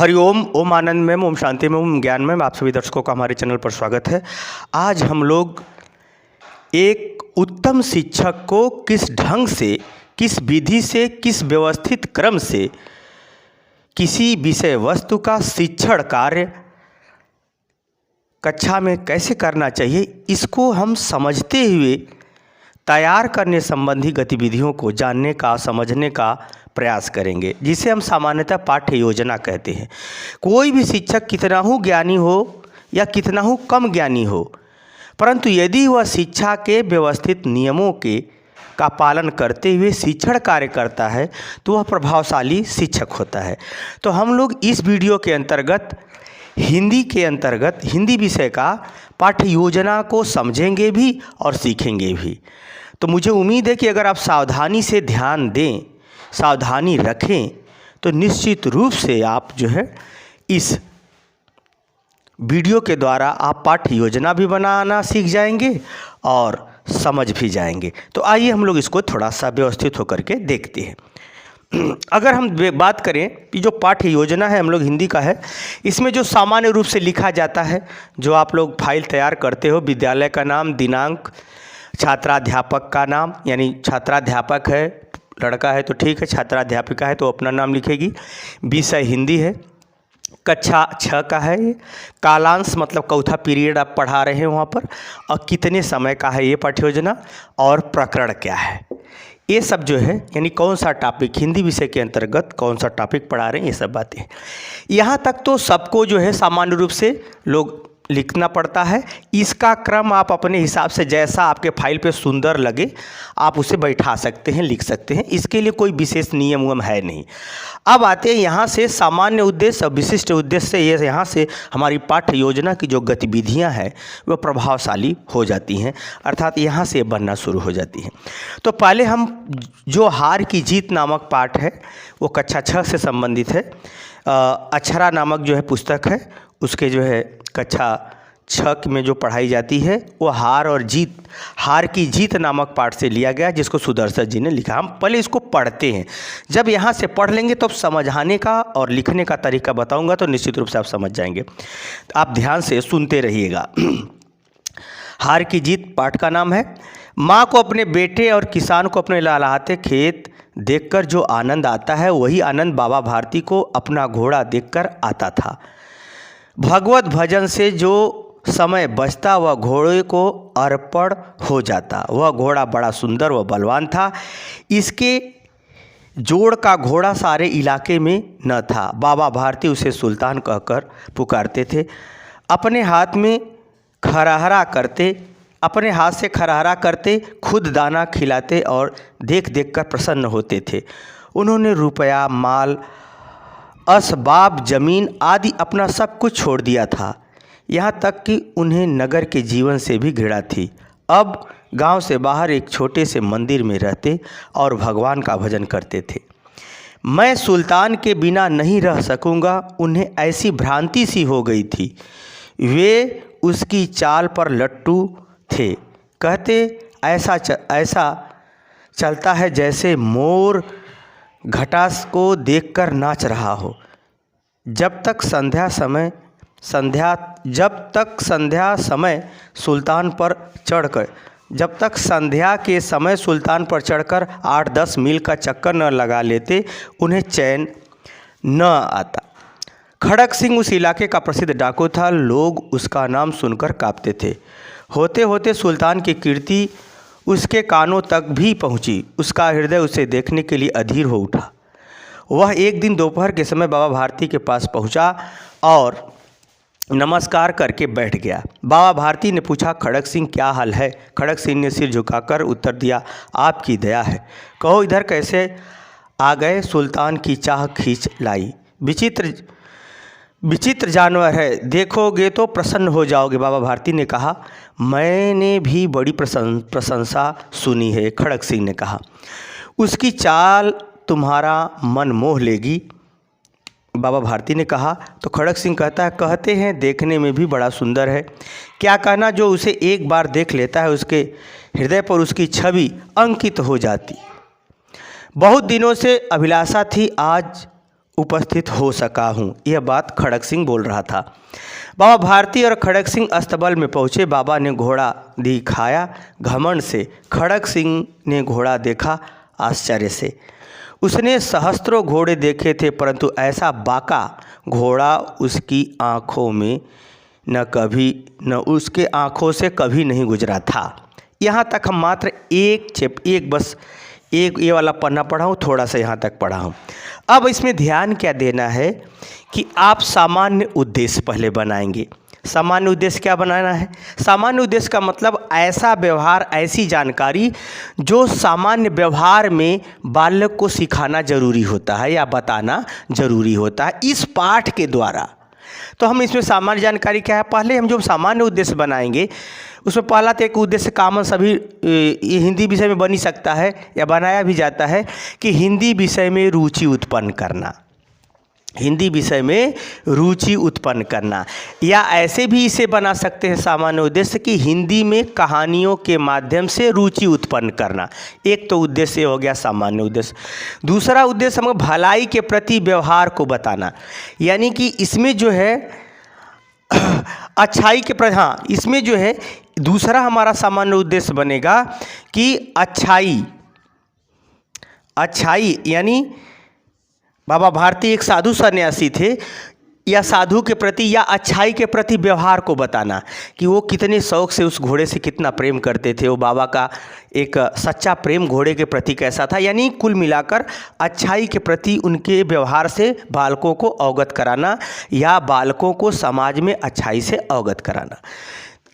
हरिओम, ओम आनंद में, ओम शांति में, ओम ज्ञान में आप सभी दर्शकों का हमारे चैनल पर स्वागत है। आज हम लोग एक उत्तम शिक्षक को किस ढंग से, किस विधि से, किस व्यवस्थित क्रम से किसी विषय वस्तु का शिक्षण कार्य कक्षा में कैसे करना चाहिए, इसको हम समझते हुए तैयार करने संबंधी गतिविधियों को जानने का, समझने का प्रयास करेंगे, जिसे हम सामान्यतः पाठ्य योजना कहते हैं। कोई भी शिक्षक कितना ही ज्ञानी हो या कितना ही कम ज्ञानी हो, परंतु यदि वह शिक्षा के व्यवस्थित नियमों का पालन करते हुए शिक्षण कार्य करता है तो वह प्रभावशाली शिक्षक होता है। तो हम लोग इस वीडियो के अंतर्गत हिंदी विषय का पाठ्य योजना को समझेंगे भी और सीखेंगे भी। तो मुझे उम्मीद है कि अगर आप सावधानी से ध्यान दें, सावधानी रखें, तो निश्चित रूप से आप जो है इस वीडियो के द्वारा आप पाठ्य योजना भी बनाना सीख जाएंगे और समझ भी जाएंगे। तो आइए हम लोग इसको थोड़ा सा व्यवस्थित होकर के देखते हैं। अगर हम बात करें कि जो पाठ्य योजना है हम लोग हिंदी का है, इसमें जो सामान्य रूप से लिखा जाता है, जो आप लोग फाइल तैयार करते हो, विद्यालय का नाम, दिनांक, छात्राध्यापक का नाम, यानी छात्राध्यापक है, लड़का है तो ठीक है, छात्राध्यापिका है तो अपना नाम लिखेगी, विषय हिंदी है, कक्षा 6 का है, ये कालांश मतलब चौथा पीरियड आप पढ़ा रहे हैं वहाँ पर, और कितने समय का है ये पाठ्य योजना, और प्रकरण क्या है, ये सब जो है, यानी कौन सा टॉपिक हिंदी विषय के अंतर्गत कौन सा टॉपिक पढ़ा रहे हैं, ये सब बातें। यहाँ तक तो सबको जो है सामान्य रूप से लोग लिखना पड़ता है। इसका क्रम आप अपने हिसाब से, जैसा आपके फाइल पे सुंदर लगे, आप उसे बैठा सकते हैं, लिख सकते हैं। इसके लिए कोई विशेष नियम है नहीं। अब आते हैं यहाँ से सामान्य उद्देश्य और विशिष्ट उद्देश्य से। ये यहाँ से हमारी पाठ्य योजना की जो गतिविधियाँ हैं वो प्रभावशाली हो जाती हैं, अर्थात यहाँ से बनना शुरू हो जाती हैं। तो पहले हम जो हार की जीत नामक पाठ है वो कक्षा 6 से संबंधित है। अक्षरा नामक जो है पुस्तक है, उसके जो है कक्षा 6 में जो पढ़ाई जाती है वो हार की जीत नामक पाठ से लिया गया, जिसको सुदर्शन जी ने लिखा। हम पहले इसको पढ़ते हैं, जब यहाँ से पढ़ लेंगे तो समझाने का और लिखने का तरीका बताऊंगा, तो निश्चित रूप से आप समझ जाएंगे। आप ध्यान से सुनते रहिएगा। हार की जीत पाठ का नाम है। माँ को अपने बेटे और किसान को अपने लहलहाते खेत देखकर जो आनंद आता है, वही आनंद बाबा भारती को अपना घोड़ा देखकर आता था। भगवत भजन से जो समय बचता वह घोड़े को अर्पण हो जाता। वह घोड़ा बड़ा सुंदर व बलवान था, इसके जोड़ का घोड़ा सारे इलाके में न था। बाबा भारती उसे सुल्तान कहकर पुकारते थे। अपने हाथ से खरहरा करते, खुद दाना खिलाते और देख देख कर प्रसन्न होते थे। उन्होंने रुपया, माल, असबाब, जमीन आदि अपना सब कुछ छोड़ दिया था, यहाँ तक कि उन्हें नगर के जीवन से भी घृणा थी। अब गांव से बाहर एक छोटे से मंदिर में रहते और भगवान का भजन करते थे। मैं सुल्तान के बिना नहीं रह सकूंगा, उन्हें ऐसी भ्रांति सी हो गई थी। वे उसकी चाल पर लट्टू थे, कहते ऐसा चलता है जैसे मोर घटास को देखकर नाच रहा हो। जब तक संध्या के समय सुल्तान पर चढ़कर 8-10 मील का चक्कर न लगा लेते, उन्हें चैन न आता। खड़क सिंह उस इलाके का प्रसिद्ध डाकू था, लोग उसका नाम सुनकर कांपते थे। होते होते सुल्तान की कीर्ति उसके कानों तक भी पहुंची। उसका हृदय उसे देखने के लिए अधीर हो उठा। वह एक दिन दोपहर के समय बाबा भारती के पास पहुंचा और नमस्कार करके बैठ गया। बाबा भारती ने पूछा, खड़क सिंह क्या हाल है? खड़क सिंह ने सिर झुकाकर उत्तर दिया, आपकी दया है। कहो इधर कैसे आ गए? सुल्तान की चाह खींच लाई। विचित्र जानवर है, देखोगे तो प्रसन्न हो जाओगे। बाबा भारती ने कहा, मैंने भी बड़ी प्रशंसा सुनी है। खड़क सिंह ने कहा, उसकी चाल तुम्हारा मन मोह लेगी। बाबा भारती ने कहा तो खड़क सिंह कहते हैं देखने में भी बड़ा सुंदर है। क्या कहना, जो उसे एक बार देख लेता है उसके हृदय पर उसकी छवि अंकित हो जाती। बहुत दिनों से अभिलाषा थी, आज उपस्थित हो सका हूँ। यह बात खड़ग सिंह बोल रहा था। बाबा भारती और खड़ग सिंह अस्तबल में पहुँचे। बाबा ने घोड़ा दिखाया घमंड से। खड़ग सिंह ने घोड़ा देखा आश्चर्य से। उसने सहस्त्रों घोड़े देखे थे, परंतु ऐसा बाका घोड़ा उसकी आँखों में न उसके आँखों से कभी नहीं गुजरा था। यहाँ तक हम मात्र एक ये वाला पन्ना पढ़ा हूँ, थोड़ा सा यहाँ तक पढ़ा हूँ। अब इसमें ध्यान क्या देना है कि आप सामान्य उद्देश्य पहले बनाएंगे। सामान्य उद्देश्य क्या बनाना है? सामान्य उद्देश्य का मतलब ऐसा व्यवहार, ऐसी जानकारी जो सामान्य व्यवहार में बालक को सिखाना जरूरी होता है या बताना जरूरी होता है इस पाठ के द्वारा। तो हम इसमें सामान्य जानकारी क्या है, पहले हम जो सामान्य उद्देश्य बनाएंगे उसमें पहला तो एक उद्देश्य कॉमन सभी हिंदी विषय में बन ही सकता है या बनाया भी जाता है कि हिंदी विषय में रुचि उत्पन्न करना। हिंदी विषय में रुचि उत्पन्न करना, या ऐसे भी इसे बना सकते हैं सामान्य उद्देश्य कि हिंदी में कहानियों के माध्यम से रुचि उत्पन्न करना। एक तो उद्देश्य हो गया सामान्य उद्देश्य। दूसरा उद्देश्य हम भलाई के प्रति व्यवहार को बताना, यानी कि इसमें जो है अच्छाई के प्रति, हाँ इसमें जो है दूसरा हमारा सामान्य उद्देश्य बनेगा कि अच्छाई यानी बाबा भारती एक साधु सन्यासी थे, या साधु के प्रति या अच्छाई के प्रति व्यवहार को बताना कि वो कितने शौक से उस घोड़े से कितना प्रेम करते थे। वो बाबा का एक सच्चा प्रेम घोड़े के प्रति कैसा था, यानी कुल मिलाकर अच्छाई के प्रति उनके व्यवहार से बालकों को अवगत कराना या बालकों को समाज में अच्छाई से अवगत कराना।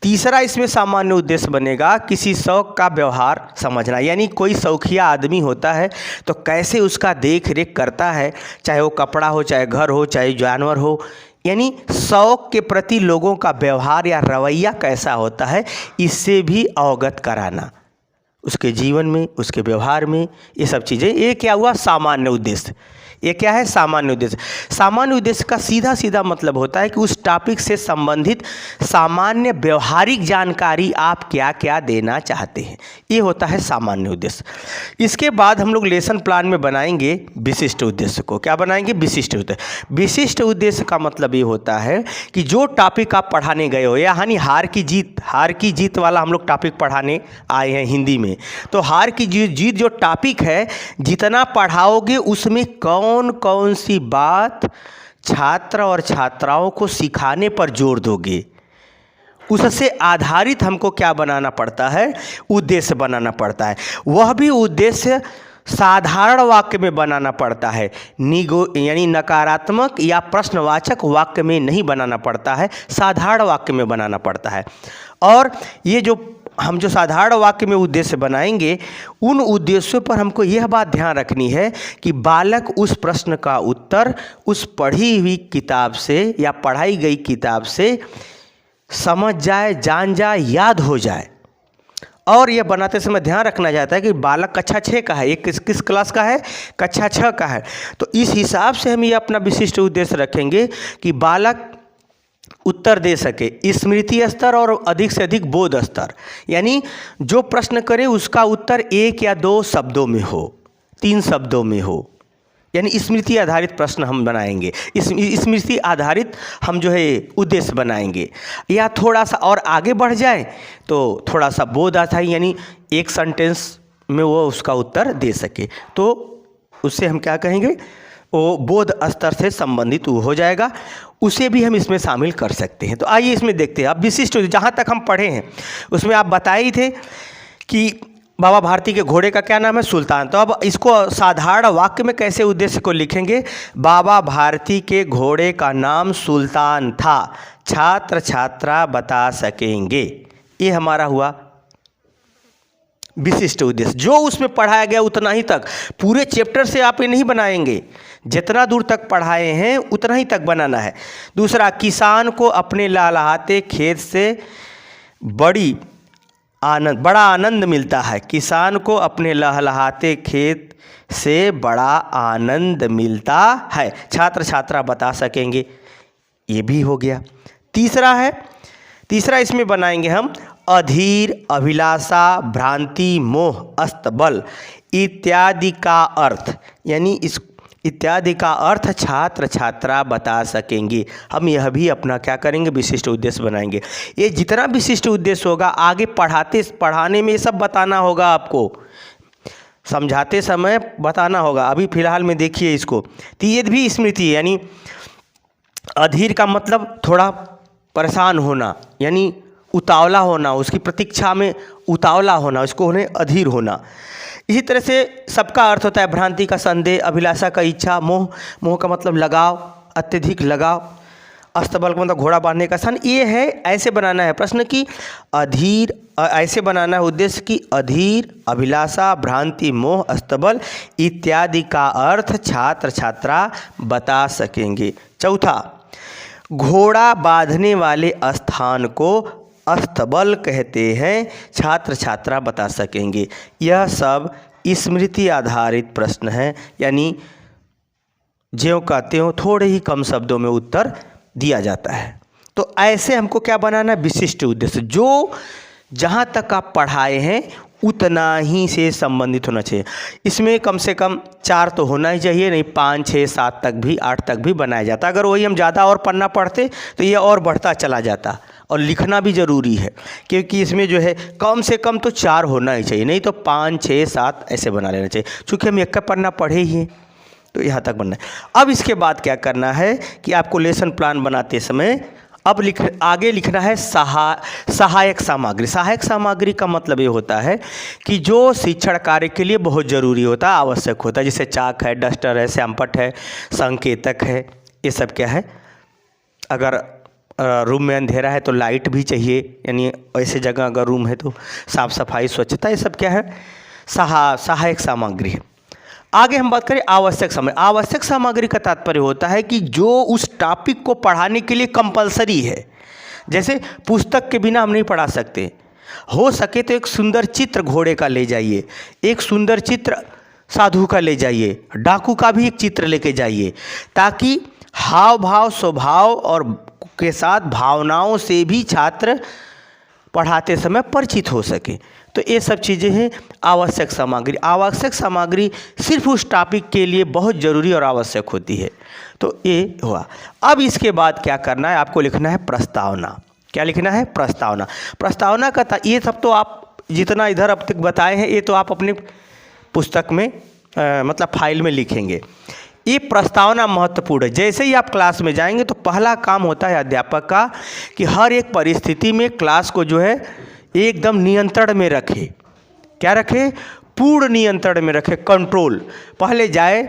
तीसरा इसमें सामान्य उद्देश्य बनेगा किसी शौक का व्यवहार समझना, यानी कोई शौकिया आदमी होता है तो कैसे उसका देख रेख करता है, चाहे वो कपड़ा हो, चाहे घर हो, चाहे जानवर हो, यानी शौक के प्रति लोगों का व्यवहार या रवैया कैसा होता है इससे भी अवगत कराना, उसके जीवन में, उसके व्यवहार में, ये सब चीज़ें। ये क्या हुआ? सामान्य उद्देश्य। ये क्या है? सामान्य उद्देश्य। सामान्य उद्देश्य का सीधा सीधा मतलब होता है कि उस टॉपिक से संबंधित सामान्य व्यवहारिक जानकारी आप क्या क्या देना चाहते हैं, ये होता है सामान्य उद्देश्य। इसके बाद हम लोग लेसन प्लान में बनाएंगे विशिष्ट उद्देश्य को। क्या बनाएंगे? विशिष्ट उद्देश्य। विशिष्ट उद्देश्य का मतलब ये होता है कि जो टॉपिक आप पढ़ाने गए हो, यानी हार की जीत वाला हम लोग टॉपिक पढ़ाने आए हैं हिंदी में, तो हार की जीत जो टॉपिक है, जितना पढ़ाओगे उसमें कौन कौन सी बात छात्र और छात्राओं को सिखाने पर जोर दोगे, उससे आधारित हमको क्या बनाना पड़ता है? उद्देश्य बनाना पड़ता है। वह भी उद्देश्य साधारण वाक्य में बनाना पड़ता है, यानी नकारात्मक या प्रश्नवाचक वाक्य में नहीं बनाना पड़ता है, साधारण वाक्य में बनाना पड़ता है। और ये हम जो साधारण वाक्य में उद्देश्य बनाएंगे, उन उद्देश्यों पर हमको यह बात ध्यान रखनी है कि बालक उस प्रश्न का उत्तर उस पढ़ी हुई किताब से या पढ़ाई गई किताब से समझ जाए, जान जाए, याद हो जाए। और यह बनाते समय ध्यान रखना जाता है कि बालक कक्षा 6 का है, ये किस क्लास का है? कक्षा 6 का है। तो इस हिसाब से हम ये अपना विशिष्ट उद्देश्य रखेंगे कि बालक उत्तर दे सके, स्मृति स्तर और अधिक से अधिक बोध स्तर, यानी जो प्रश्न करे उसका उत्तर 1 या 2 शब्दों में हो, 3 शब्दों में हो, यानी स्मृति आधारित प्रश्न हम बनाएंगे। स्मृति आधारित हम जो है उद्देश्य बनाएंगे। या थोड़ा सा और आगे बढ़ जाए तो थोड़ा सा बोध आता है, यानी एक सेंटेंस में वो उसका उत्तर दे सके, तो उससे हम क्या कहेंगे? वो बोध स्तर से संबंधित हो जाएगा, उसे भी हम इसमें शामिल कर सकते हैं। तो आइए इसमें देखते हैं। अब विशिष्ट जहाँ तक हम पढ़े हैं उसमें आप बताए ही थे कि बाबा भारती के घोड़े का क्या नाम है? सुल्तान। तो अब इसको साधारण वाक्य में कैसे उद्देश्य को लिखेंगे? बाबा भारती के घोड़े का नाम सुल्तान था, छात्र छात्रा बता सकेंगे। ये हमारा हुआ विशिष्ट उद्देश्य। जो उसमें पढ़ाया गया उतना ही तक, पूरे चैप्टर से आप ये नहीं बनाएंगे, जितना दूर तक पढ़ाए हैं उतना ही तक बनाना है। दूसरा, किसान को अपने लहलहाते खेत से बड़ा आनंद मिलता है। किसान को अपने लहलहाते खेत से बड़ा आनंद मिलता है, छात्र छात्रा बता सकेंगे। ये भी हो गया। तीसरा इसमें बनाएंगे हम अधीर, अभिलाषा, भ्रांति, मोह, अस्तबल इत्यादि का अर्थ, यानी इस इत्यादि का अर्थ छात्र छात्रा बता सकेंगे। हम यह भी अपना क्या करेंगे, विशिष्ट उद्देश्य बनाएंगे। ये जितना विशिष्ट उद्देश्य होगा आगे पढ़ाने में ये सब बताना होगा, आपको समझाते समय बताना होगा। अभी फ़िलहाल में देखिए इसको, तो ये भी स्मृति है, यानी अधीर का मतलब थोड़ा परेशान होना, यानी उतावला होना, उसकी प्रतीक्षा में उतावला होना, उसको उन्हें अधीर होना। इसी तरह से सबका अर्थ होता है भ्रांति का संदेह, अभिलाषा का इच्छा, मोह, मोह का मतलब लगाव, अत्यधिक लगाव, अस्तबल का मतलब घोड़ा बांधने का स्थान। ये है, ऐसे बनाना है प्रश्न की अधीर, ऐसे बनाना है उद्देश्य की अधीर, अभिलाषा, भ्रांति, मोह, अस्तबल इत्यादि का अर्थ छात्र छात्रा बता सकेंगे। चौथा, घोड़ा बांधने वाले स्थान को अस्तबल कहते हैं, छात्र छात्रा बता सकेंगे। यह सब स्मृति आधारित प्रश्न है, यानी ज्यों का त्यों थोड़े ही कम शब्दों में उत्तर दिया जाता है। तो ऐसे हमको क्या बनाना है, विशिष्ट उद्देश्य, जो जहाँ तक आप पढ़ाए हैं उतना ही से संबंधित होना चाहिए। इसमें कम से कम 4 तो होना ही चाहिए, नहीं 5, 6, 7 तक भी, 8 तक भी बनाया जाता। अगर वही हम ज़्यादा और पढ़ना पढ़ते तो ये और बढ़ता चला जाता। और लिखना भी ज़रूरी है, क्योंकि इसमें जो है कम से कम तो 4 होना ही चाहिए, नहीं तो 5, 6, 7 ऐसे बना लेना चाहिए। चूँकि हम एक का पढ़ना पढ़े ही हैं तो यहाँ तक बनना है। अब इसके बाद क्या करना है कि आपको लेसन प्लान बनाते समय अब आगे लिखना है सहायक सामग्री। सहायक सामग्री का मतलब ये होता है कि जो शिक्षण कार्य के लिए बहुत ज़रूरी होता है, आवश्यक होता है, जैसे चाक है, डस्टर है, श्यामपट्ट है, संकेतक है, ये सब क्या है। अगर रूम में अंधेरा है तो लाइट भी चाहिए, यानी ऐसे जगह अगर रूम है तो साफ़ सफाई, स्वच्छता, ये सब क्या है, सहायक सामग्री है। आगे हम बात करें आवश्यक सामग्री। आवश्यक सामग्री का तात्पर्य होता है कि जो उस टॉपिक को पढ़ाने के लिए कंपलसरी है। जैसे पुस्तक के बिना हम नहीं पढ़ा सकते, हो सके तो एक सुंदर चित्र घोड़े का ले जाइए, एक सुंदर चित्र साधु का ले जाइए, डाकू का भी एक चित्र लेके जाइए, ताकि हाव भाव, स्वभाव और के साथ भावनाओं से भी छात्र पढ़ाते समय परिचित हो सके। तो ये सब चीज़ें हैं आवश्यक सामग्री। आवश्यक सामग्री सिर्फ उस टॉपिक के लिए बहुत ज़रूरी और आवश्यक होती है। तो ये हुआ। अब इसके बाद क्या करना है, आपको लिखना है प्रस्तावना। क्या लिखना है, प्रस्तावना। प्रस्तावना का ये सब तो आप जितना इधर अब तक बताए हैं ये तो आप अपनी पुस्तक में मतलब फाइल में लिखेंगे। ये प्रस्तावना महत्वपूर्ण है। जैसे ही आप क्लास में जाएंगे तो पहला काम होता है अध्यापक का कि हर एक परिस्थिति में क्लास को जो है एकदम नियंत्रण में रखे। क्या रखे, पूर्ण नियंत्रण में रखे, कंट्रोल। पहले जाए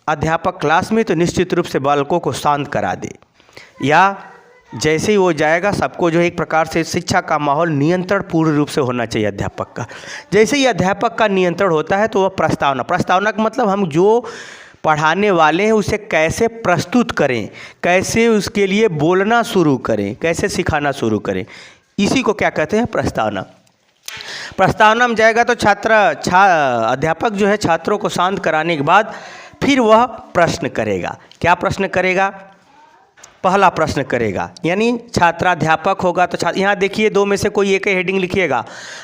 अध्यापक क्लास में तो निश्चित रूप से बालकों को शांत करा दे, या जैसे ही वो जाएगा सबको जो है एक प्रकार से शिक्षा का माहौल नियंत्रण पूर्ण रूप से होना चाहिए अध्यापक का। जैसे ही अध्यापक का नियंत्रण होता है तो वह प्रस्तावना का मतलब हम जो पढ़ाने वाले हैं उसे कैसे प्रस्तुत करें, कैसे उसके लिए बोलना शुरू करें, कैसे सिखाना शुरू करें, इसी को क्या कहते हैं, प्रस्तावना। प्रस्तावना में जाएगा तो अध्यापक जो है छात्रों को शांत कराने के बाद फिर वह प्रश्न करेगा। क्या प्रश्न करेगा, पहला प्रश्न करेगा, यानी छात्राध्यापक होगा तो यहाँ देखिए 2 में से कोई एक हेडिंग लिखिएगा।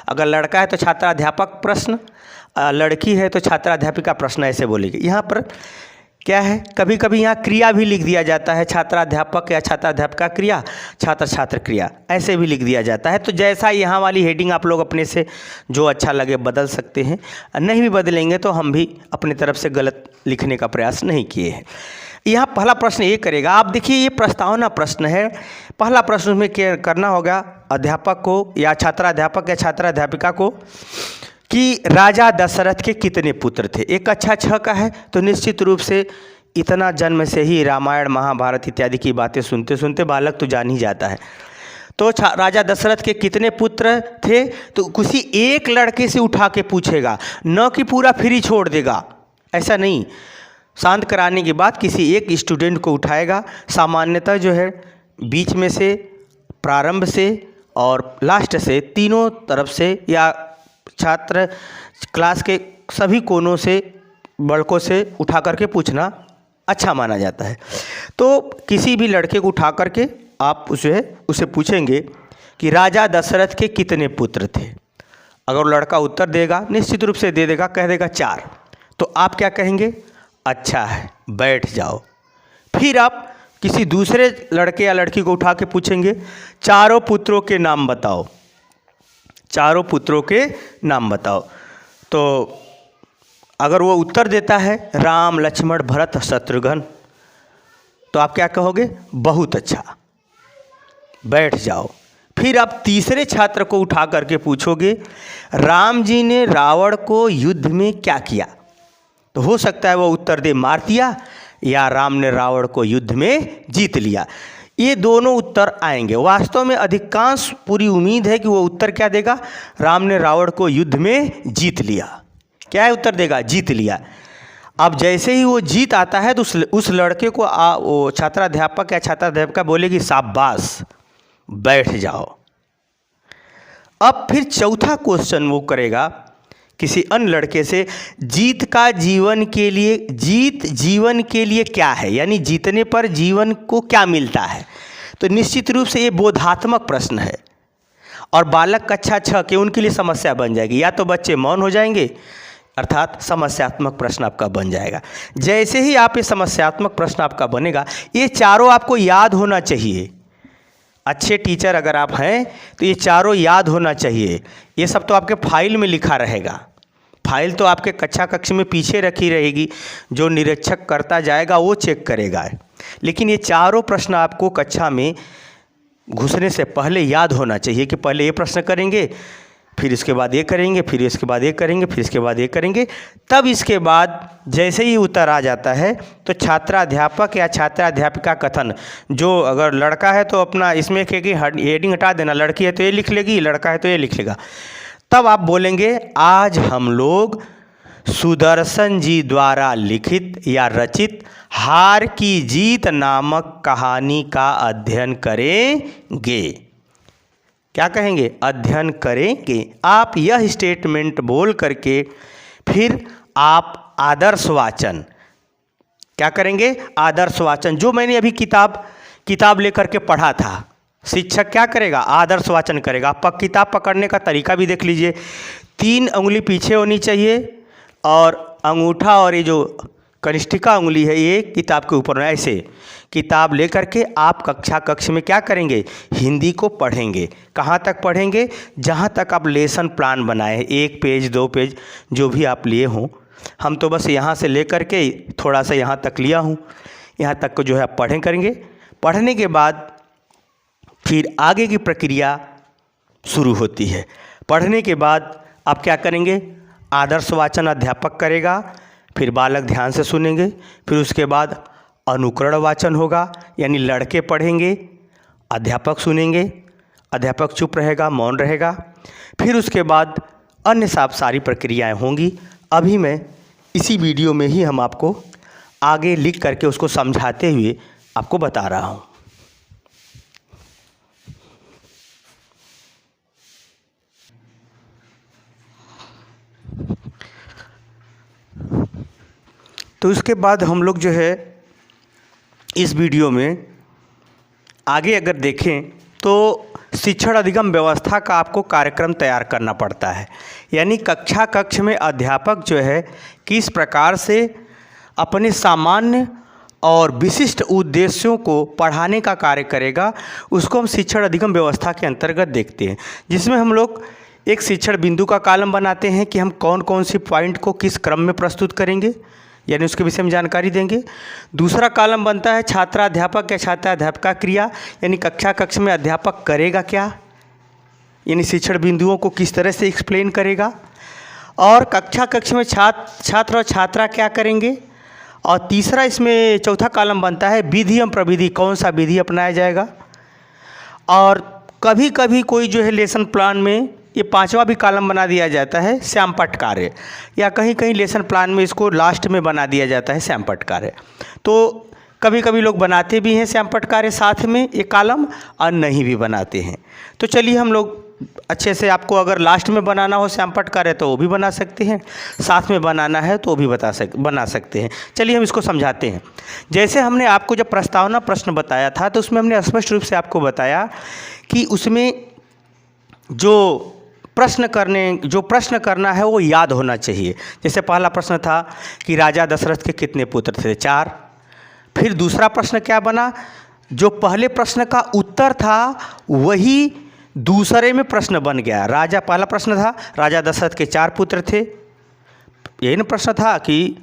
अगर लड़का है तो छात्राध्यापक प्रश्न, लड़की है तो छात्राध्यापिका प्रश्न, ऐसे बोलेगी। यहाँ पर क्या है, कभी कभी यहाँ क्रिया भी लिख दिया जाता है, छात्राध्यापक या छात्राध्यापिका क्रिया, छात्र छात्र क्रिया, ऐसे भी लिख दिया जाता है। तो जैसा यहाँ वाली हेडिंग आप लोग अपने से जो अच्छा लगे बदल सकते हैं, नहीं भी बदलेंगे तो हम भी अपनी तरफ से गलत लिखने का प्रयास नहीं किए हैं। यहाँ पहला प्रश्न ये करेगा, आप देखिए ये प्रस्तावना प्रश्न है। पहला प्रश्न में क्या करना होगा, अध्यापक को या छात्राध्यापक या छात्राध्यापिका को कि राजा दशरथ के कितने पुत्र थे। एक कक्षा 6 का है तो निश्चित रूप से इतना जन्म से ही रामायण महाभारत इत्यादि की बातें सुनते सुनते बालक तो जान ही जाता है। तो राजा दशरथ के कितने पुत्र थे, तो किसी एक लड़के से उठा के पूछेगा, न कि पूरा फ्री छोड़ देगा, ऐसा नहीं। शांत कराने के बाद किसी एक स्टूडेंट को उठाएगा, सामान्यतः जो है बीच में से, प्रारंभ से और लास्ट से, तीनों तरफ से या छात्र क्लास के सभी कोनों से, बड़कों से उठा करके पूछना अच्छा माना जाता है। तो किसी भी लड़के को उठा करके आप उसे पूछेंगे कि राजा दशरथ के कितने पुत्र थे। अगर लड़का उत्तर देगा, निश्चित रूप से दे देगा, कह देगा 4, तो आप क्या कहेंगे, अच्छा है, बैठ जाओ। फिर आप किसी दूसरे लड़के या लड़की को उठा के पूछेंगे, चारों पुत्रों के नाम बताओ, चारों पुत्रों के नाम बताओ। तो अगर वो उत्तर देता है राम लक्ष्मण भरत शत्रुघ्न, तो आप क्या कहोगे, बहुत अच्छा, बैठ जाओ। फिर आप तीसरे छात्र को उठा करके पूछोगे, राम जी ने रावण को युद्ध में क्या किया। तो हो सकता है वो उत्तर दे मार दिया, या राम ने रावण को युद्ध में जीत लिया। ये दोनों उत्तर आएंगे। वास्तव में अधिकांश पूरी उम्मीद है कि वो उत्तर क्या देगा, राम ने रावण को युद्ध में जीत लिया। क्या है उत्तर देगा, जीत लिया। अब जैसे ही वो जीत आता है तो उस लड़के को वो छात्राध्यापक या छात्राध्यापिका बोलेगी, शाबाश, बैठ जाओ। अब फिर चौथा क्वेश्चन वो करेगा किसी अन्य लड़के से, जीत जीवन के लिए क्या है, यानी जीतने पर जीवन को क्या मिलता है। तो निश्चित रूप से ये बोधात्मक प्रश्न है, और बालक कक्षा 6 के उनके लिए समस्या बन जाएगी। या तो बच्चे मौन हो जाएंगे, अर्थात समस्यात्मक प्रश्न आपका बन जाएगा। जैसे ही आप ये समस्यात्मक प्रश्न आपका बनेगा, ये चारों आपको याद होना चाहिए। अच्छे टीचर अगर आप हैं तो ये चारों याद होना चाहिए। ये सब तो आपके फाइल में लिखा रहेगा। फाइल तो आपके कक्ष में पीछे रखी रहेगी, जो निरीक्षक करता जाएगा वो चेक करेगा। लेकिन ये चारों प्रश्न आपको कक्षा में घुसने से पहले याद होना चाहिए कि पहले ये प्रश्न करेंगे, फिर इसके बाद ये करेंगे, फिर इसके बाद ये करेंगे, फिर इसके बाद ये करेंगे। तब इसके बाद जैसे ही उत्तर आ जाता है तो छात्राध्यापक या छात्राध्यापिका कथन, जो अगर लड़का है तो अपना इसमें कि हेडिंग हटा देना, लड़की है तो ये लिख लेगी, लड़का है तो ये लिख लेगा। तब आप बोलेंगे, आज हम लोग सुदर्शन जी द्वारा लिखित या रचित हार की जीत नामक कहानी का अध्ययन करेंगे। क्या कहेंगे, अध्ययन करेंगे। आप यह स्टेटमेंट बोल करके फिर आप आदर्श वाचन क्या करेंगे, आदर्श वाचन। जो मैंने अभी किताब लेकर के पढ़ा था, शिक्षक क्या करेगा, आदर्श वाचन करेगा। आप किताब पकड़ने का तरीका भी देख लीजिए। 3 उंगली पीछे होनी चाहिए, और अंगूठा और ये जो कनिष्ठिका उंगली है ये किताब के ऊपर। ऐसे किताब लेकर के आप कक्ष में क्या करेंगे, हिंदी को पढ़ेंगे। कहाँ तक पढ़ेंगे, जहाँ तक आप लेसन प्लान बनाए, 1 पेज 2 पेज जो भी आप लिए हों। हम तो बस यहाँ से लेकर के थोड़ा सा यहाँ तक लिया हूँ, यहाँ तक को जो है आप पढ़ें करेंगे। पढ़ने के बाद फिर आगे की प्रक्रिया शुरू होती है। पढ़ने के बाद आप क्या करेंगे, आदर्श वाचन अध्यापक करेगा, फिर बालक ध्यान से सुनेंगे। फिर उसके बाद अनुकरण वाचन होगा, यानी लड़के पढ़ेंगे, अध्यापक सुनेंगे, अध्यापक चुप रहेगा, मौन रहेगा। फिर उसके बाद अन्य सारी प्रक्रियाएं होंगी। अभी मैं इसी वीडियो में ही हम आपको आगे लिख करके उसको समझाते हुए आपको बता रहा हूँ। तो उसके बाद हम लोग जो है इस वीडियो में आगे अगर देखें तो शिक्षण अधिगम व्यवस्था का आपको कार्यक्रम तैयार करना पड़ता है। यानी कक्ष में अध्यापक जो है किस प्रकार से अपने सामान्य और विशिष्ट उद्देश्यों को पढ़ाने का कार्य करेगा, उसको हम शिक्षण अधिगम व्यवस्था के अंतर्गत देखते हैं। जिसमें हम लोग एक शिक्षण बिंदु का कॉलम बनाते हैं कि हम कौन कौन सी पॉइंट को किस क्रम में प्रस्तुत करेंगे, यानी उसके विषय में जानकारी देंगे। दूसरा कॉलम बनता है छात्राध्यापक या छात्राध्यापिका क्रिया, यानी कक्ष में अध्यापक करेगा क्या, यानी शिक्षण बिंदुओं को किस तरह से एक्सप्लेन करेगा। और कक्ष में छात्र और छात्रा क्या करेंगे। और तीसरा इसमें चौथा कॉलम बनता है विधि एवं प्रविधि, कौन सा विधि अपनाया जाएगा। और कभी कभी कोई जो है लेसन प्लान में ये 5वां भी कॉलम बना दिया जाता है श्यामपट्ट कार्य, या कहीं कहीं लेसन प्लान में इसको लास्ट में बना दिया जाता है श्यामपट्ट कार्य। तो कभी कभी लोग बनाते भी हैं श्यामपट्ट कार्य साथ में ये कॉलम, और नहीं भी बनाते हैं। तो चलिए हम लोग अच्छे से, आपको अगर लास्ट में बनाना हो श्यामपट्ट कार्य तो वो भी बना सकते हैं, साथ में बनाना है तो वो भी बना सकते हैं। चलिए हम इसको समझाते हैं। जैसे हमने आपको जब प्रस्तावना प्रश्न बताया था तो उसमें हमने स्पष्ट रूप से आपको बताया कि उसमें जो जो प्रश्न करना है वो याद होना चाहिए। जैसे पहला प्रश्न था कि राजा दशरथ के कितने पुत्र थे? 4। फिर दूसरा प्रश्न क्या बना? जो पहले प्रश्न का उत्तर था वही दूसरे में प्रश्न बन गया। पहला प्रश्न था राजा दशरथ के 4 पुत्र थे, यही ना प्रश्न था कि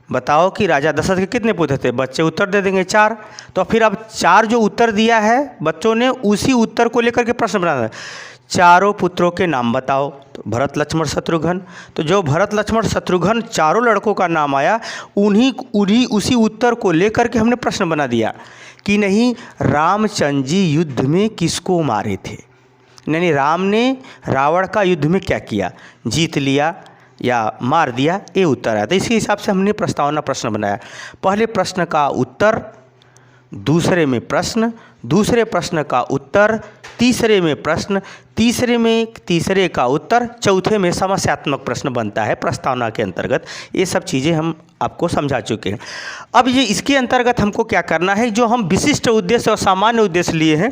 बताओ कि राजा दशरथ के कितने पुत्र थे? बच्चे उत्तर दे देंगे 4। तो फिर अब 4 जो उत्तर दिया है बच्चों ने, उसी उत्तर को लेकर के प्रश्न बनाना है। चारों पुत्रों के नाम बताओ, तो भरत लक्ष्मण शत्रुघ्न। तो जो भरत लक्ष्मण शत्रुघ्न चारों लड़कों का नाम आया, उन्हीं उसी उत्तर को लेकर के हमने प्रश्न बना दिया कि नहीं, रामचंद्र जी युद्ध में किसको मारे थे? नहीं, राम ने रावण का युद्ध में क्या किया? जीत लिया या मार दिया, ये उत्तर है। तो इसी हिसाब से हमने प्रस्तावना प्रश्न बनाया। पहले प्रश्न का उत्तर, दूसरे में प्रश्न, दूसरे प्रश्न का उत्तर, तीसरे में प्रश्न, तीसरे में तीसरे का उत्तर, चौथे में समस्यात्मक प्रश्न बनता है प्रस्तावना के अंतर्गत। ये सब चीज़ें हम आपको समझा चुके हैं। अब ये इसके अंतर्गत हमको क्या करना है, जो हम विशिष्ट उद्देश्य और सामान्य उद्देश्य लिए हैं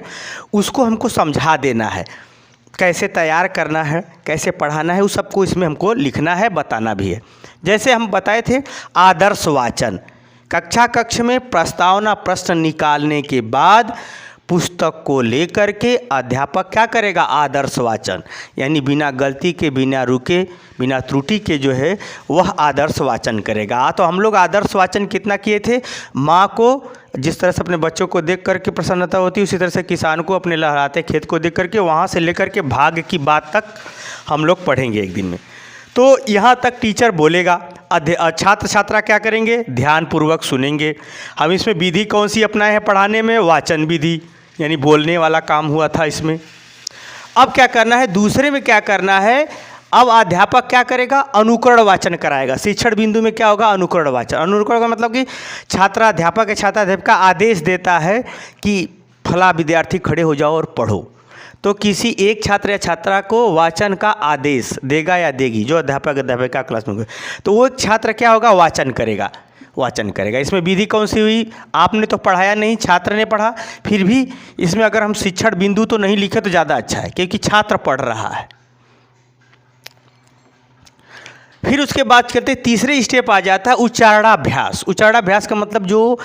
उसको हमको समझा देना है। कैसे तैयार करना है, कैसे पढ़ाना है, उस सबको इसमें हमको लिखना है, बताना भी है। जैसे हम बताए थे आदर्श वाचन, कक्ष में प्रस्तावना प्रश्न निकालने के बाद पुस्तक को लेकर के अध्यापक क्या करेगा? आदर्श वाचन, यानी बिना गलती के, बिना रुके, बिना त्रुटि के जो है वह आदर्श वाचन करेगा। तो हम लोग आदर्श वाचन कितना किए थे? माँ को जिस तरह से अपने बच्चों को देख करके प्रसन्नता होती है, उसी तरह से किसान को अपने लहराते खेत को देख करके, वहाँ से लेकर के भाग की बात तक हम लोग पढ़ेंगे एक दिन में। तो यहाँ तक टीचर बोलेगा, छात्र छात्रा क्या करेंगे? ध्यानपूर्वक सुनेंगे। हम इसमें विधि कौन सी अपनाए हैं पढ़ाने में? वाचन विधि, यानी बोलने वाला काम हुआ था इसमें। अब क्या करना है? दूसरे में क्या करना है? अब अध्यापक क्या करेगा? अनुकरण वाचन कराएगा। शिक्षण बिंदु में क्या होगा? अनुकरण वाचन। अनुकरण का मतलब कि छात्राध्यापक या छात्राध्यापिका आदेश देता है कि फला विद्यार्थी खड़े हो जाओ और पढ़ो। तो किसी एक छात्र या छात्रा को वाचन का आदेश देगा या देगी, जो अध्यापक अध्यापिका क्लास में, तो वो छात्र क्या होगा? वाचन करेगा। इसमें विधि कौन सी हुई? आपने तो पढ़ाया नहीं, छात्र ने पढ़ा। फिर भी इसमें अगर हम शिक्षण बिंदु तो नहीं लिखे तो ज़्यादा अच्छा है, क्योंकि छात्र पढ़ रहा है। फिर उसके बाद कहते हैं तीसरे स्टेप आ जाता है उच्चारणाभ्यास। उच्चारणाभ्यास का मतलब जो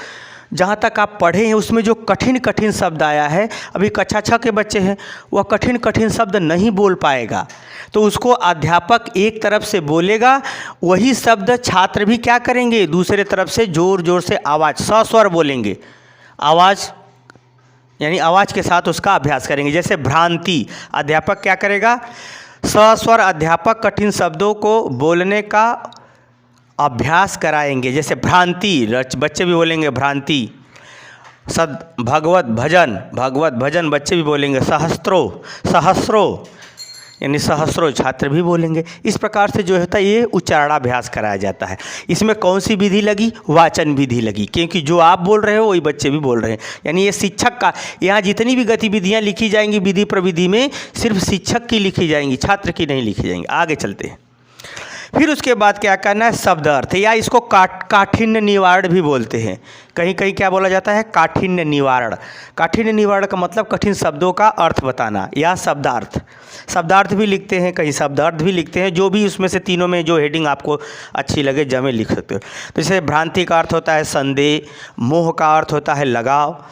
जहाँ तक आप पढ़े हैं उसमें जो कठिन कठिन शब्द आया है, अभी कक्षा 6 के बच्चे हैं, वह कठिन कठिन शब्द नहीं बोल पाएगा, तो उसको अध्यापक एक तरफ से बोलेगा, वही शब्द छात्र भी क्या करेंगे? दूसरे तरफ से जोर जोर से आवाज़, सस्वर बोलेंगे। आवाज़ यानी आवाज़ के साथ उसका अभ्यास करेंगे। जैसे भ्रांति, अध्यापक क्या करेगा? सस्वर अध्यापक कठिन शब्दों को बोलने का अभ्यास कराएंगे। जैसे भ्रांति, बच्चे भी बोलेंगे भ्रांति। भगवत भजन बच्चे भी बोलेंगे। सहस्रो यानी सहस्रो छात्र भी बोलेंगे। इस प्रकार से जो होता है ये उच्चारणाभ्यास कराया जाता है। इसमें कौन सी विधि लगी? वाचन विधि लगी, क्योंकि जो आप बोल रहे हो वही बच्चे भी बोल रहे हैं। यानी ये शिक्षक का, यहाँ जितनी भी गतिविधियाँ लिखी जाएंगी विधि प्रविधि में, सिर्फ शिक्षक की लिखी जाएंगी, छात्र की नहीं लिखी जाएंगी। आगे चलते हैं। फिर उसके बाद क्या करना है? शब्द अर्थ, या इसको काठिन्य निवारण भी बोलते हैं। कहीं कहीं क्या बोला जाता है? काठिन्य निवारण। काठिन्य निवारण का मतलब कठिन शब्दों का अर्थ बताना, या शब्दार्थ। शब्दार्थ भी लिखते हैं, कहीं शब्दार्थ भी लिखते हैं। जो भी उसमें से तीनों में जो हेडिंग आपको अच्छी लगे जमे लिख सकते हो। तो जैसे भ्रांति का अर्थ होता है संदेह, मोह का अर्थ होता है लगाव,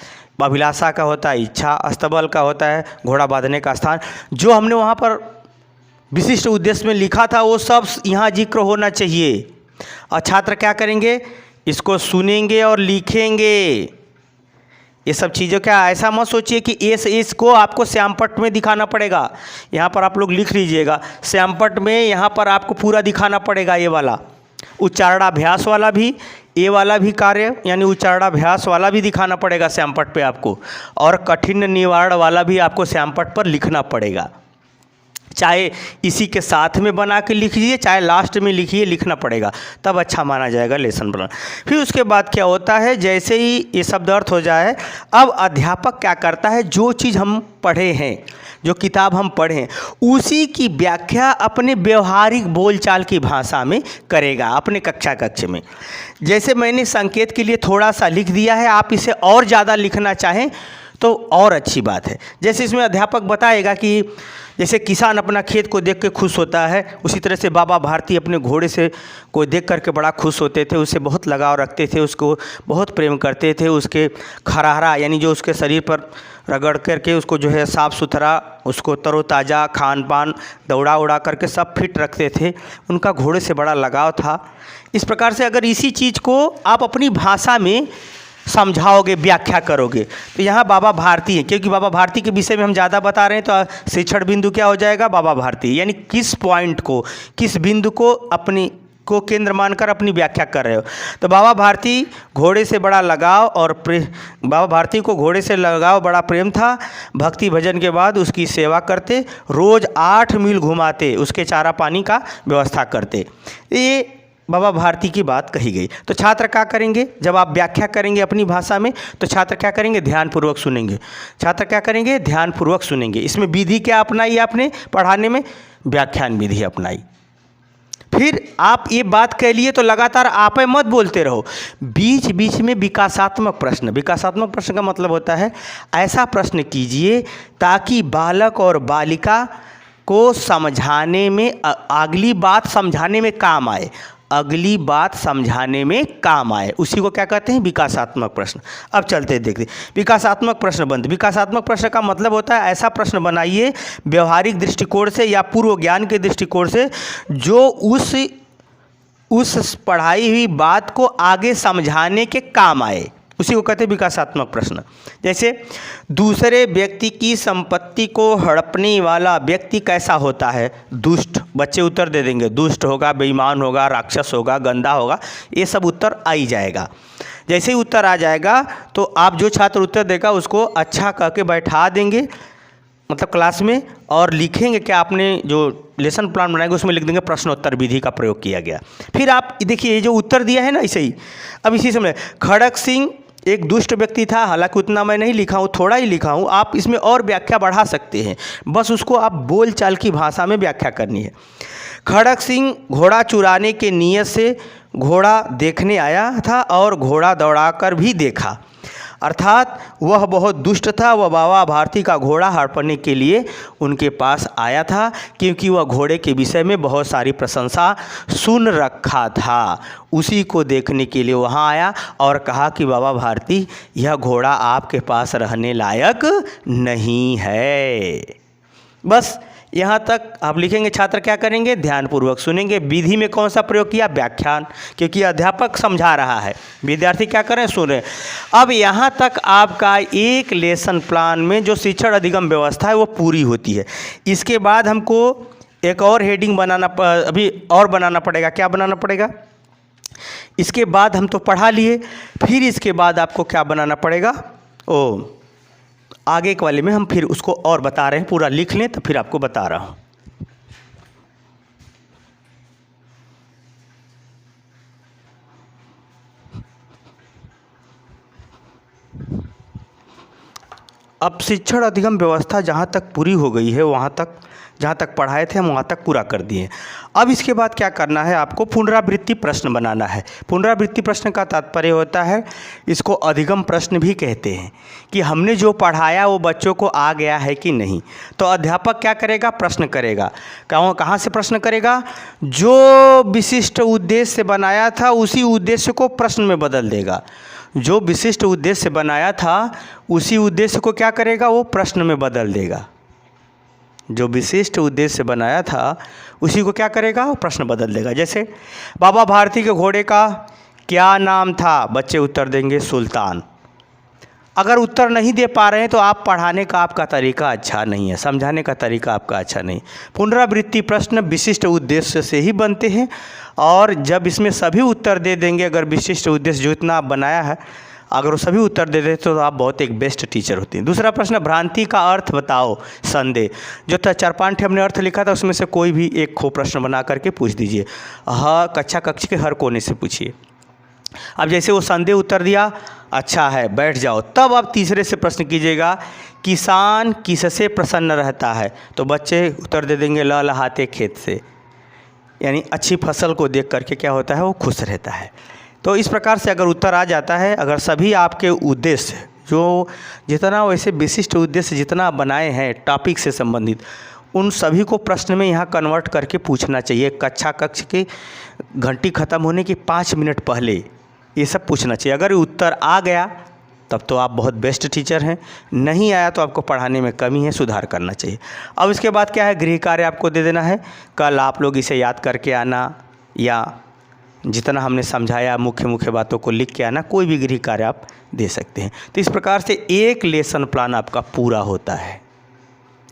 अभिलाषा का होता है इच्छा, अस्तबल का होता है घोड़ा बांधने का स्थान। जो हमने वहाँ पर विशिष्ट उद्देश्य में लिखा था वो सब यहाँ जिक्र होना चाहिए। और छात्र क्या करेंगे? इसको सुनेंगे और लिखेंगे। ये सब चीज़ों क्या, ऐसा मत सोचिए कि इसको आपको श्यामपट्ट में दिखाना पड़ेगा। यहाँ पर आप लोग लिख लीजिएगा, श्यामपट्ट में यहाँ पर आपको पूरा दिखाना पड़ेगा। ये वाला उच्चारणाभ्यास वाला भी, ये वाला भी कार्य यानी उच्चारणाभ्यास वाला भी दिखाना पड़ेगा श्यामपट्ट पे आपको, और कठिन निवारण वाला भी आपको श्यामपट्ट पर लिखना पड़ेगा। चाहे इसी के साथ में बना के लिख लीजिए, चाहे लास्ट में लिखिए, लिखना पड़ेगा, तब अच्छा माना जाएगा लेसन प्लान। फिर उसके बाद क्या होता है? जैसे ही ये शब्द अर्थ हो जाए, अब अध्यापक क्या करता है? जो चीज़ हम पढ़े हैं, जो किताब हम पढ़े हैं, उसी की व्याख्या अपने व्यवहारिक बोलचाल की भाषा में करेगा अपने कक्ष में। जैसे मैंने संकेत के लिए थोड़ा सा लिख दिया है, आप इसे और ज़्यादा लिखना चाहें तो और अच्छी बात है। जैसे इसमें अध्यापक बताएगा कि जैसे किसान अपना खेत को देख के खुश होता है, उसी तरह से बाबा भारती अपने घोड़े से को देख करके बड़ा खुश होते थे, उससे बहुत लगाव रखते थे, उसको बहुत प्रेम करते थे। उसके खरारा यानी जो उसके शरीर पर रगड़ करके उसको जो है साफ़ सुथरा, उसको तरोताज़ा खान पान दौड़ा उड़ा करके सब फिट रखते थे। उनका घोड़े से बड़ा लगाव था। इस प्रकार से अगर इसी चीज़ को आप अपनी भाषा में समझाओगे, व्याख्या करोगे, तो यहाँ बाबा भारती है। क्योंकि बाबा भारती के विषय में हम ज़्यादा बता रहे हैं तो शिक्षण बिंदु क्या हो जाएगा, बाबा भारती, यानी किस पॉइंट को, किस बिंदु को अपनी को केंद्र मानकर अपनी व्याख्या कर रहे हो। तो बाबा भारती घोड़े से बड़ा लगाव और बाबा भारती को घोड़े से लगाव बड़ा प्रेम था। भक्ति भजन के बाद उसकी सेवा करते, रोज़ 8 मील घुमाते, उसके चारा पानी का व्यवस्था करते। ये बाबा भारती की बात कही गई। तो छात्र क्या करेंगे, जब आप व्याख्या करेंगे अपनी भाषा में तो छात्र क्या करेंगे, ध्यानपूर्वक सुनेंगे। छात्र क्या करेंगे, ध्यानपूर्वक सुनेंगे। इसमें विधि क्या अपनाई आपने पढ़ाने में, व्याख्यान विधि अपनाई। फिर आप ये बात कह लिए तो लगातार आप मत बोलते रहो, बीच बीच में विकासात्मक प्रश्न। विकासात्मक प्रश्न का मतलब होता है ऐसा प्रश्न कीजिए ताकि बालक और बालिका को समझाने में, अगली बात समझाने में काम आए, अगली बात समझाने में काम आए। उसी को क्या कहते हैं, विकासात्मक प्रश्न। अब चलते देखते विकासात्मक प्रश्न बंद। विकासात्मक प्रश्न का मतलब होता है ऐसा प्रश्न बनाइए व्यवहारिक दृष्टिकोण से या पूर्व ज्ञान के दृष्टिकोण से जो उस पढ़ाई हुई बात को आगे समझाने के काम आए, उसी को कहते हैं विकासात्मक प्रश्न। जैसे दूसरे व्यक्ति की संपत्ति को हड़पने वाला व्यक्ति कैसा होता है, दुष्ट। बच्चे उत्तर दे देंगे, दुष्ट होगा, बेईमान होगा, राक्षस होगा, गंदा होगा, ये सब उत्तर आ ही जाएगा। जैसे ही उत्तर आ जाएगा तो आप जो छात्र उत्तर देगा उसको अच्छा कह के बैठा देंगे, मतलब क्लास में, और लिखेंगे कि आपने जो लेसन प्लान बनाएंगे उसमें लिख देंगे प्रश्नोत्तर विधि का प्रयोग किया गया। फिर आप देखिए ये जो उत्तर दिया है ना, ऐसे ही अब इसी समय खड़क सिंह एक दुष्ट व्यक्ति था, हालांकि उतना मैं नहीं लिखा हूँ, थोड़ा ही लिखा हूँ। आप इसमें और व्याख्या बढ़ा सकते हैं, बस उसको आप बोल चाल की भाषा में व्याख्या करनी है। खड़क सिंह घोड़ा चुराने के नियत से घोड़ा देखने आया था और घोड़ा दौड़ाकर भी देखा, अर्थात वह बहुत दुष्ट था। वह बाबा भारती का घोड़ा हड़पने के लिए उनके पास आया था क्योंकि वह घोड़े के विषय में बहुत सारी प्रशंसा सुन रखा था। उसी को देखने के लिए वहाँ आया और कहा कि बाबा भारती, यह घोड़ा आपके पास रहने लायक नहीं है। बस यहाँ तक आप लिखेंगे। छात्र क्या करेंगे, ध्यानपूर्वक सुनेंगे। विधि में कौन सा प्रयोग किया, व्याख्यान, क्योंकि अध्यापक समझा रहा है, विद्यार्थी क्या करें, सुने। अब यहाँ तक आपका एक लेसन प्लान में जो शिक्षण अधिगम व्यवस्था है वो पूरी होती है। इसके बाद हमको एक और हेडिंग बनाना पड़ेगा। क्या बनाना पड़ेगा, इसके बाद हम तो पढ़ा लिए, फिर इसके बाद आपको क्या बनाना पड़ेगा, आगे के वाले में हम फिर उसको और बता रहे हैं। पूरा लिख लें तो फिर आपको बता रहा हूँ। अब शिक्षण अधिगम व्यवस्था जहाँ तक पूरी हो गई है, वहाँ तक जहाँ तक पढ़ाए थे हम वहाँ तक पूरा कर दिए। अब इसके बाद क्या करना है, आपको पुनरावृत्ति प्रश्न बनाना है। पुनरावृत्ति प्रश्न का तात्पर्य होता है, इसको अधिगम प्रश्न भी कहते हैं, कि हमने जो पढ़ाया वो बच्चों को आ गया है कि नहीं। तो अध्यापक क्या करेगा, प्रश्न करेगा। कहाँ से प्रश्न करेगा, जो विशिष्ट उद्देश्य से बनाया था उसी उद्देश्य को प्रश्न में बदल देगा। जो विशिष्ट उद्देश्य बनाया था उसी उद्देश्य को क्या करेगा, वो प्रश्न में बदल देगा। जो विशिष्ट उद्देश्य बनाया था उसी को क्या करेगा, वो प्रश्न बदल देगा। जैसे बाबा भारती के घोड़े का क्या नाम था, बच्चे उत्तर देंगे सुल्तान। अगर उत्तर नहीं दे पा रहे हैं तो आप पढ़ाने का आपका तरीका अच्छा नहीं है, समझाने का तरीका आपका अच्छा नहीं। पुनरावृत्ति प्रश्न विशिष्ट उद्देश्य से ही बनते हैं, और जब इसमें सभी उत्तर दे देंगे, अगर विशिष्ट उद्देश्य जो इतना आप बनाया है अगर वो सभी उत्तर दे देते तो आप बहुत एक बेस्ट टीचर होती हैं। दूसरा प्रश्न, भ्रांति का अर्थ बताओ, संदेह। जो था 4-5 हमने अर्थ लिखा था, उसमें से कोई भी एक खो प्रश्न बना करके पूछ दीजिए। हाँ, कक्षा कक्ष के हर कोने से पूछिए। अब जैसे वो संदेह उत्तर दिया, अच्छा है, बैठ जाओ। तब आप तीसरे से प्रश्न कीजिएगा, किसान किससे प्रसन्न रहता है। तो बच्चे उत्तर दे देंगे लहलहाते खेत से, यानी अच्छी फसल को देख करके क्या होता है, वो खुश रहता है। तो इस प्रकार से अगर उत्तर आ जाता है, अगर सभी आपके उद्देश्य जो जितना वैसे विशिष्ट उद्देश्य जितना आप बनाए हैं टॉपिक से संबंधित, उन सभी को प्रश्न में यहाँ कन्वर्ट करके पूछना चाहिए। कक्ष के घंटी ख़त्म होने के 5 मिनट पहले ये सब पूछना चाहिए। अगर उत्तर आ गया तब तो आप बहुत बेस्ट टीचर हैं, नहीं आया तो आपको पढ़ाने में कमी है, सुधार करना चाहिए। अब इसके बाद क्या है, गृह कार्य आपको दे देना है। कल आप लोग इसे याद करके आना या जितना हमने समझाया मुख्य मुख्य बातों को लिख के आना, कोई भी गृह कार्य आप दे सकते हैं। तो इस प्रकार से एक लेसन प्लान आपका पूरा होता है।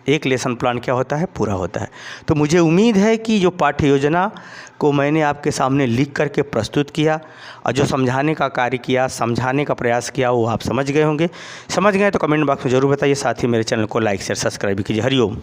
एक लेसन प्लान क्या होता है, पूरा होता है। तो मुझे उम्मीद है कि जो पाठ्य योजना को मैंने आपके सामने लिख करके प्रस्तुत किया और जो समझाने का कार्य किया, समझाने का प्रयास किया, वो आप समझ गए होंगे। समझ गए तो कमेंट बॉक्स में ज़रूर बताइए। साथ ही मेरे चैनल को लाइक शेयर सब्सक्राइब कीजिए। हरिओम।